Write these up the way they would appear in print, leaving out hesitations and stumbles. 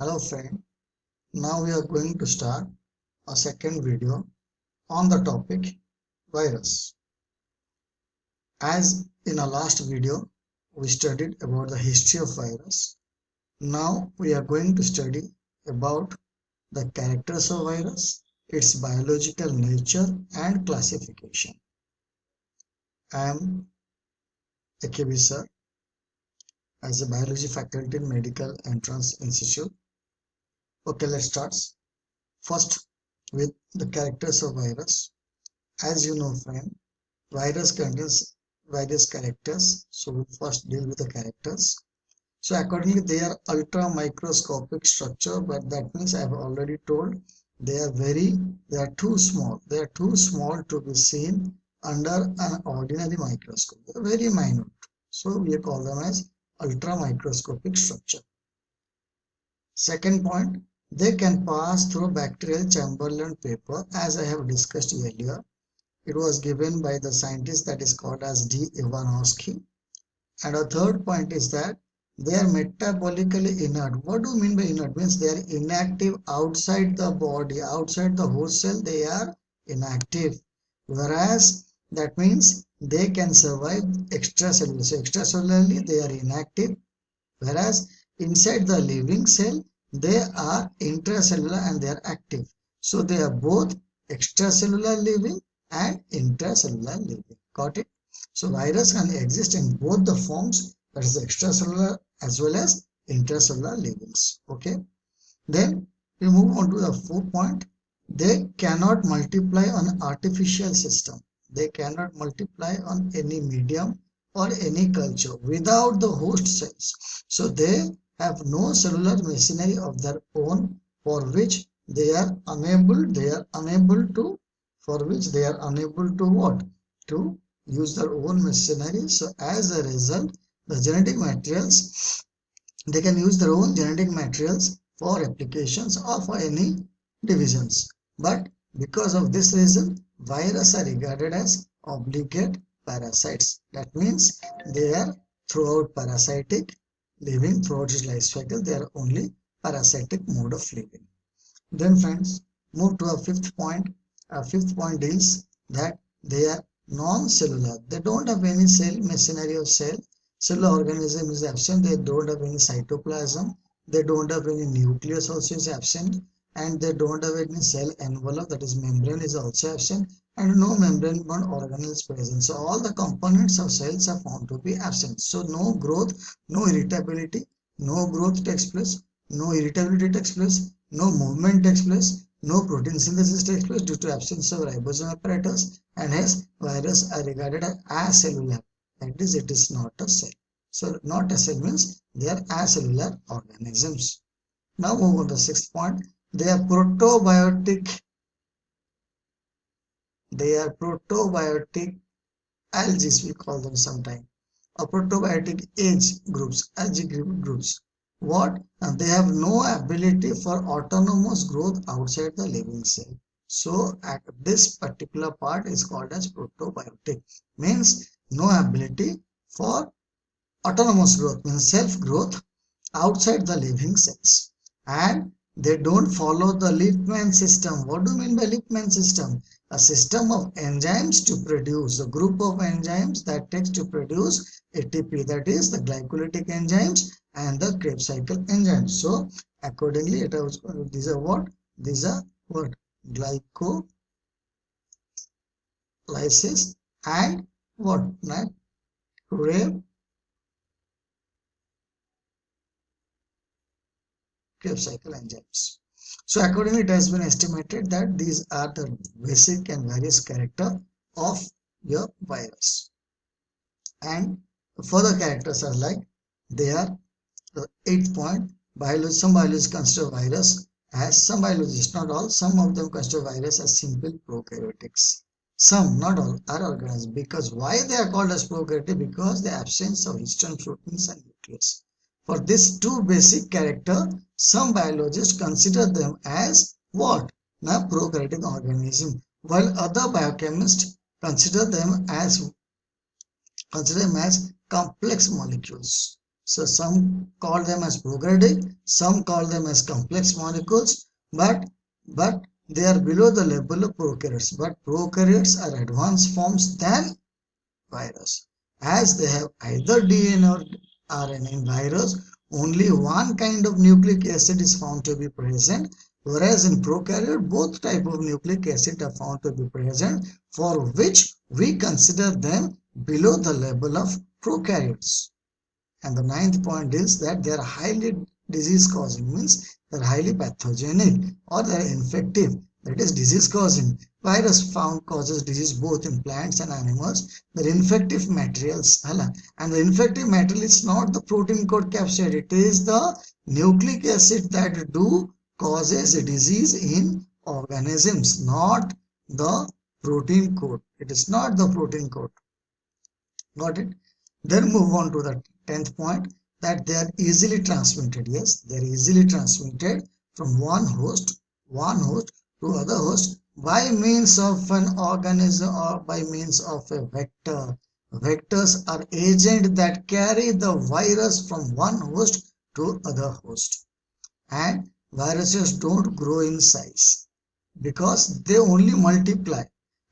Hello friend, now we are going to start a second video on the topic virus. As in our last video, we studied about the history of virus. Now we are going to study about the characters of virus, its biological nature and classification. I am AKB sir as a biology faculty in Medical Entrance Institute. Okay, let's start. First with the characters of virus. As you know friend, virus contains various characters, so we first deal with the characters. So accordingly they are ultra microscopic structure, but that means I have already told they are too small. They are too small to be seen under an ordinary microscope. They are very minute, so we call them as ultra microscopic structure. Second point, they can pass through bacterial Chamberlain paper, as I have discussed earlier. It was given by the scientist that is called as D. Ivanovsky. And a third point is that they are metabolically inert. What do you mean by inert? Means they are inactive outside the body, outside the host cell, they are inactive. Whereas that means they can survive extracellular. So extracellularly they are inactive. Whereas inside the living cell, they are intracellular and they are active. So they are both extracellular living and intracellular living. Got it? So virus can exist in both the forms, that is extracellular as well as intracellular livings. Okay. Then we move on to the fourth point. They cannot multiply on artificial system. They cannot multiply on any medium or any culture without the host cells. So they have no cellular machinery of their own for which they are unable to what? To use their own machinery. So as a result, the genetic materials, they can use their own genetic materials for applications or for any divisions. But because of this reason, viruses are regarded as obligate parasites. That means they are throughout parasitic, living throughout its life cycle. They are only parasitic mode of living. Then friends, move to a fifth point. A fifth point is that they are non-cellular. They don't have any cell machinery of cell. Cellular organism is absent. They don't have any cytoplasm. They don't have any nucleus also is absent. And they don't have any cell envelope, that is membrane is also absent. And no membrane bound organelle is present. So all the components of cells are found to be absent. So no growth, no irritability, no growth takes place, no irritability takes place, no movement takes place, no protein synthesis takes place due to absence of ribosome apparatus, and hence viruses are regarded as acellular. That is, it is not a cell. So not a cell means they are acellular organisms. Now move on to the sixth point. They are protobiotic. They are protobiotic algae, we call them sometimes, or protobiotic age groups, algae groups. What? And they have no ability for autonomous growth outside the living cell. So at this particular part is called as protobiotic, means no ability for autonomous growth, means self growth outside the living cells. And they don't follow the Lippmann system. What do you mean by Lippmann system? A system of enzymes to produce, a group of enzymes that takes to produce ATP, that is the glycolytic enzymes and the Krebs cycle enzymes. So accordingly, these are what? These are what? Glycolysis and what? Krebs cycle enzymes. So accordingly, it has been estimated that these are the basic and various character of your virus. And further characters are like, they are the 8th point. Some biologists consider virus as, some biologists, not all, some of them consider virus as simple prokaryotics. Some, not all, are organized. Because why they are called as prokaryotic? Because the absence of histone, proteins and nucleus. For this two basic character, some biologists consider them as what? Now prokaryotic organism, while other biochemists consider them as complex molecules. So some call them as prokaryotic, some call them as complex molecules, but they are below the level of prokaryotes. But prokaryotes are advanced forms than virus, as they have either DNA or RNA. In virus, only one kind of nucleic acid is found to be present, whereas in prokaryote, both type of nucleic acid are found to be present, for which we consider them below the level of prokaryotes. And the ninth point is that they are highly disease causing, means they are highly pathogenic or they are infective, that is disease causing. Virus found causes disease both in plants and animals. The infective materials, and the infective material is not the protein code capsid, it is the nucleic acid that do causes a disease in organisms, not the protein code. It is not the protein code. Got it? Then move on to the 10th point, that they are easily transmitted. Yes, they are easily transmitted from one host to other host by means of an organism or by means of a vector. Vectors are agents that carry the virus from one host to other host. And viruses don't grow in size because they only multiply,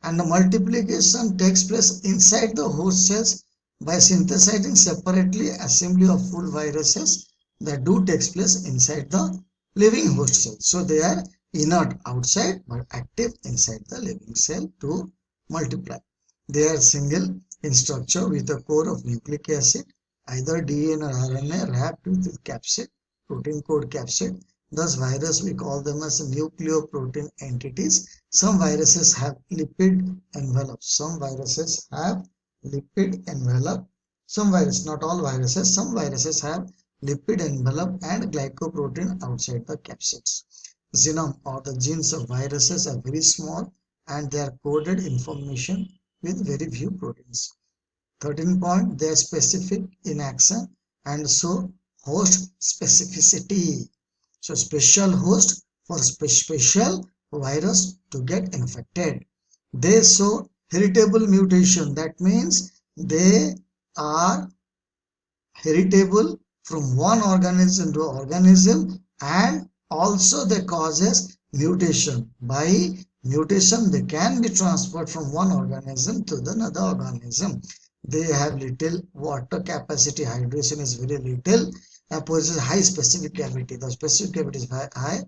and the multiplication takes place inside the host cells by synthesizing separately assembly of full viruses that do takes place inside the living host cell. So they are inert outside but active inside the living cell to multiply. They are single in structure with a core of nucleic acid, either DNA or RNA wrapped with capsid, protein code capsid. Thus, virus we call them as nucleoprotein entities. Some viruses have lipid envelope. Some viruses have lipid envelope. Some viruses, not all viruses, some viruses have lipid envelope and glycoprotein outside the capsids. Genome or the genes of viruses are very small and they are coded information with very few proteins. 13 point, they are specific in action and so host specificity. So special host for special virus to get infected. They show heritable mutation. That means they are heritable from one organism to organism, and also they causes mutation. By mutation they can be transferred from one organism to the another organism. They have little water capacity, hydration is very little, and possess high specific gravity. The specific gravity is high,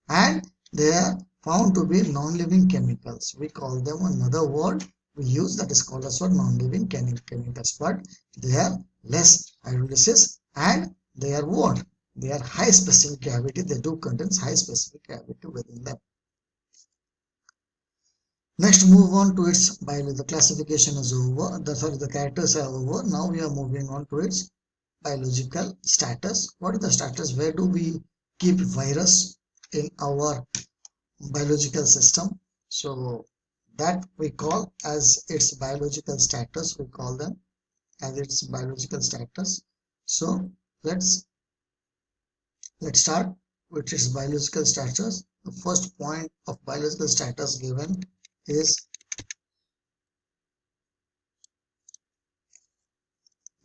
and they are found to be non-living chemicals. We call them another word we use, that is called as for non-living chemicals, but they are less hydrolysis and they are what? They are high specific gravity. They do contains high specific gravity within them. Next, move on to its biology. The classification is over. The characters are over. Now we are moving on to its biological status. What is the status? Where do we keep virus in our biological system? So that we call as its biological status. We call them as its biological status. So let's start with its biological status. The first point of biological status given is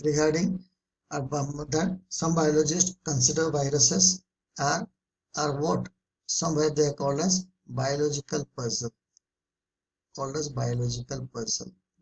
regarding that some biologists consider viruses are what? Somewhere they are called as biological puzzle.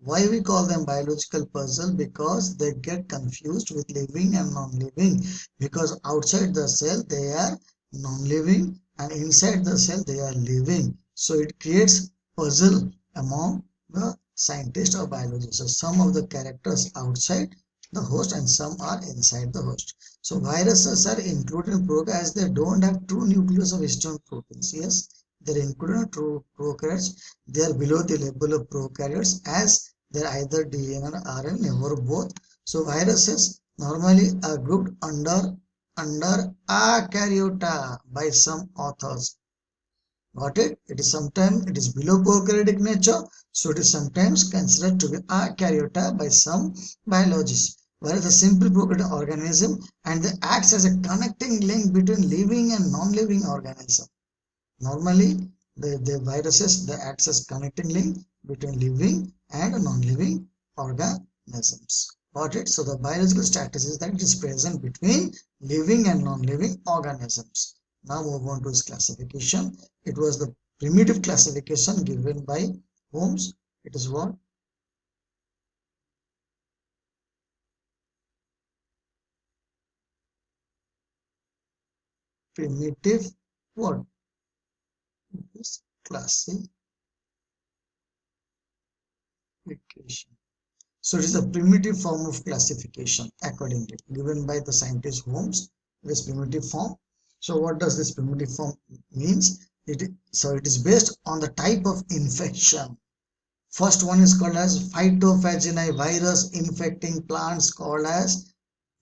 Why we call them biological puzzle? Because they get confused with living and non-living, because outside the cell they are non-living and inside the cell they are living. So it creates puzzle among the scientists or biologists. So some of the characters outside the host and some are inside the host. So viruses are included in prokaryotes as they don't have true nucleus of histone proteins. Yes, they're included in true prokaryotes. They are below the level of prokaryotes as they're either DNA or RNA or both. So viruses normally are grouped under Acaryota by some authors. Got it? It is sometimes it is below prokaryotic nature, so it is sometimes considered to be Acaryota by some biologists. Whereas a simple prokaryotic organism and they acts as a connecting link between living and non-living organism. Normally, the viruses they act as connecting link between living and non-living organisms. Got it? So the biological status is that it is present between living and non-living organisms. Now move on to its classification. It was the primitive classification given by Holmes. It is what? Primitive what? This classification. So it is a primitive form of classification accordingly given by the scientist Holmes. This primitive form. So what does this primitive form means? So it is based on the type of infection. First one is called as phytophagini, virus infecting plants called as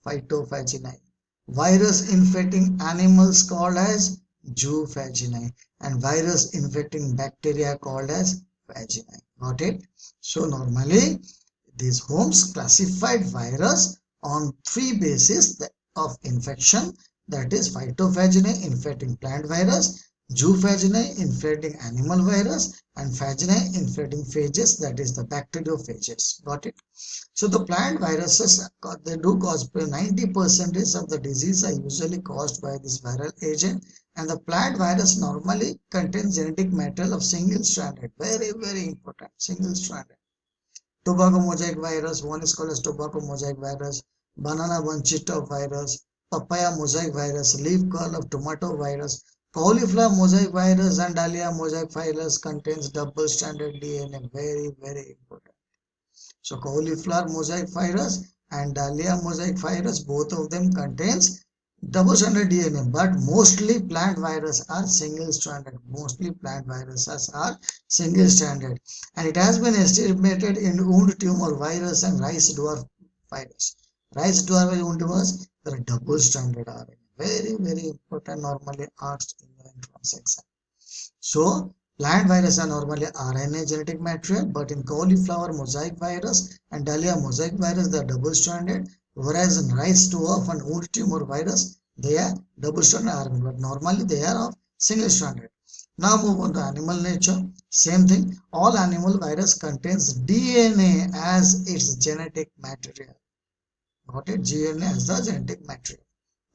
phytophagini. Virus infecting animals called as zoophagini, and virus infecting bacteria called as phagini. Got it? So normally these Holmes classified virus on three bases of infection, that is phytophagini infecting plant virus, zoophagini infecting animal virus, and phagini infecting phages, that is the bacteriophages. Got it? So the plant viruses, they do cause 90% of the disease are usually caused by this viral agent, and the plant virus normally contains genetic material of single stranded, very very important, single stranded. Tobacco mosaic virus, one is called as tobacco mosaic virus, banana bunch top virus, papaya mosaic virus, leaf curl of tomato virus, cauliflower mosaic virus, and dahlia mosaic virus contains double stranded DNA, very very important. So cauliflower mosaic virus and dahlia mosaic virus, both of them contains double-stranded DNA, but mostly plant viruses are single-stranded. Mostly plant viruses are single-stranded, and it has been estimated in wound tumor virus and rice dwarf virus. Rice dwarf wound tumors, they are double-stranded RNA. Very, very important. Normally asked in the entrance exam. So plant viruses are normally RNA genetic material, but in cauliflower mosaic virus and dahlia mosaic virus, they are double-stranded. Whereas in rice dwarf and wound tumor virus, they are double-stranded RNA, but normally they are of single-stranded. Now move on to animal nature. Same thing. All animal virus contains DNA as its genetic material. Got it? DNA as the genetic material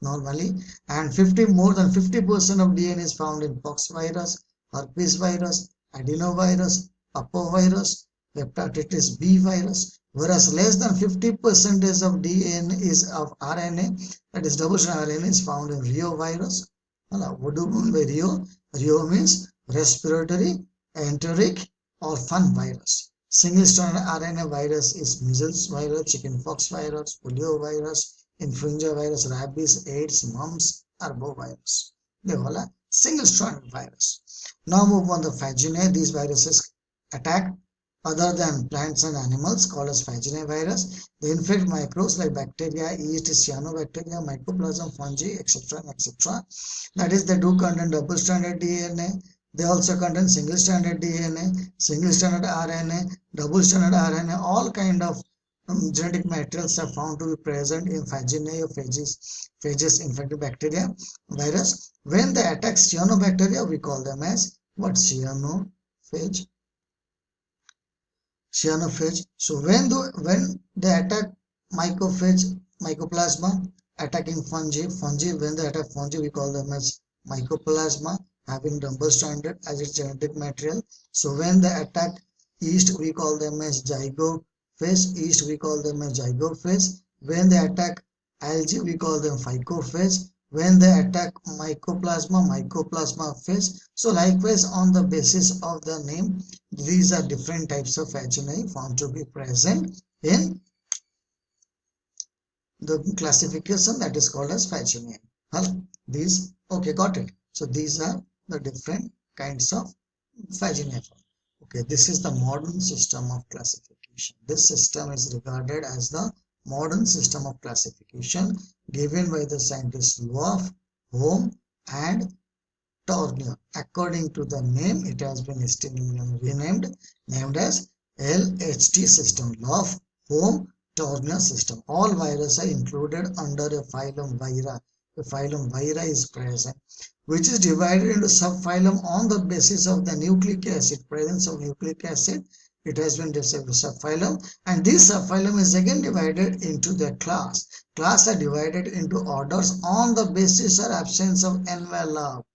normally, and more than 50% of DNA is found in pox virus, herpes virus, adenovirus, papovirus, hepatitis B virus, whereas less than 50% of DNA is of RNA, that is double-stranded RNA, is found in Rio virus. What do you mean by Rio? Rio means respiratory, enteric, or fun virus. Single-stranded RNA virus is measles virus, chickenpox virus, polio virus, influenza virus, rabies, AIDS, mumps, arbovirus. They all are single-stranded virus. Now move on to phaginae. These viruses attack other than plants and animals called as phaginae virus. They infect microbes like bacteria, yeast, cyanobacteria, mycoplasma, fungi, etc. etc. That is, they do contain double-stranded DNA. They also contain single-stranded DNA, single-stranded RNA, double-stranded RNA, all kind of genetic materials are found to be present in phaginae or phages infected bacteria virus. When they attack cyanobacteria, we call them as what? Cyanophage. So when they attack mycoplasma, attacking fungi, when they attack fungi, we call them as mycoplasma, having double-stranded as its genetic material. So when they attack yeast, we call them as zygophage. We call them as zygophage. When they attack algae, we call them phycophage. When they attack mycoplasma phage. So likewise, on the basis of the name, these are different types of phaginae found to be present in the classification that is called as phaginae. These, okay, got it. So these are the different kinds of phaginae. Okay, this is the modern system of classification. This system is regarded as the modern system of classification given by the scientists Loaf, Holmes, and Tournier. According to the name, it has been named as LHT system, Loaf, Holmes, Tournier system. All viruses are included under a phylum Vira. A phylum Vira is present, which is divided into subphylum on the basis of the nucleic acid, presence of nucleic acid It has been subphylum, and this subphylum is again divided into the class. Class are divided into orders on the basis or absence of envelope.